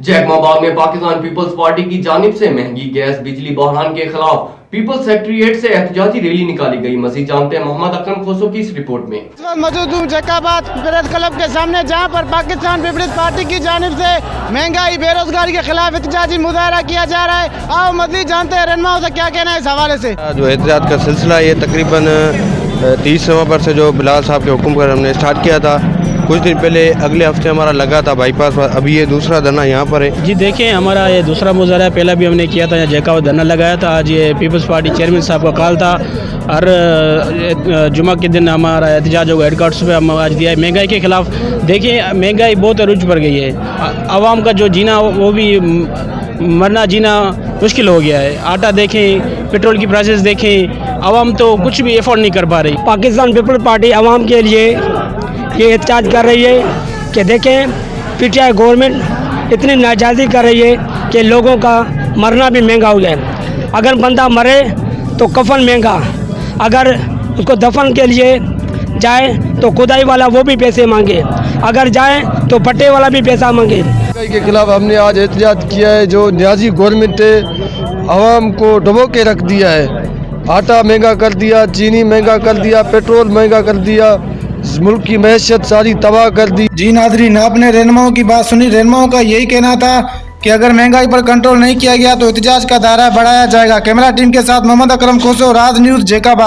जैकमाबाद में Pakistan peoples party की जानिब से महंगी गैस बिजली बहरान के खिलाफ पीपल्स सेक्रेटेरिएट से एहतजाजी रैली निकाली गई। मजीद जानते हैं मोहम्मद अकरम खोसो की इस रिपोर्ट में। मौजूद हूँ जैकमाबाद प्रेस क्लब के सामने, जहाँ पर पाकिस्तान पीपल्स पार्टी की जानिब से महंगाई बेरोजगारी के खिलाफ एहतजाजी मुजाहरा किया जा रहा है। आओ मजीद जानते हैं रहनुमाओं से क्या कहना है इस हवाले से। जो एहतजाज का सिलसिला ये तकरीबन 30 नवंबर से जो बिलाल साहब के हुक्म पर हमने स्टार्ट किया था, कुछ दिन पहले अगले हफ्ते हमारा लगा था बाईपास पर, अभी ये दूसरा धरना यहाँ पर है। जी देखें, हमारा ये दूसरा मुजाहरा है। पहला भी हमने किया था, यहाँ जैकमाबाद धरना लगाया था। आज ये पीपल्स पार्टी चेयरमैन साहब का कॉल था, हर जुमा के दिन हमारा एहतजाज होगा। हेडक्वार्टर्स पे हम आज दिया है महंगाई के खिलाफ। देखिए महंगाई बहुत अरूज पर गई है, आवाम का जो जीना वो भी मरना जीना मुश्किल हो गया है। आटा देखें, पेट्रोल की प्राइसेस देखें, आवाम तो कुछ भी एफोर्ड नहीं कर पा रही। पाकिस्तान पीपल्स पार्टी आवाम के लिए ये एहतजाज कर रही है कि देखें पीटीआई गवर्नमेंट इतनी नाजायज़ी कर रही है कि लोगों का मरना भी महंगा हो गया है। अगर बंदा मरे तो कफन महंगा, अगर उसको दफन के लिए जाए तो खुदाई वाला वो भी पैसे मांगे, अगर जाए तो पट्टे वाला भी पैसा मांगे। महंगाई के खिलाफ हमने आज एहतजाज किया है। जो न्याजी गवर्नमेंट है आवाम को डुबो के रख दिया है। आटा महंगा कर दिया, चीनी महंगा कर दिया, पेट्रोल महंगा कर दिया, मुल्क की मैशत सारी तबाह कर दी। जी नाज़रीन, आपने रहनुमाओं की बात सुनी। रहनुमाओं का यही कहना था कि अगर महंगाई पर कंट्रोल नहीं किया गया तो एहतजाज का दायरा बढ़ाया जाएगा। कैमरा टीम के साथ मोहम्मद अकरम खोसो, राज न्यूज़ जैकमाबाद।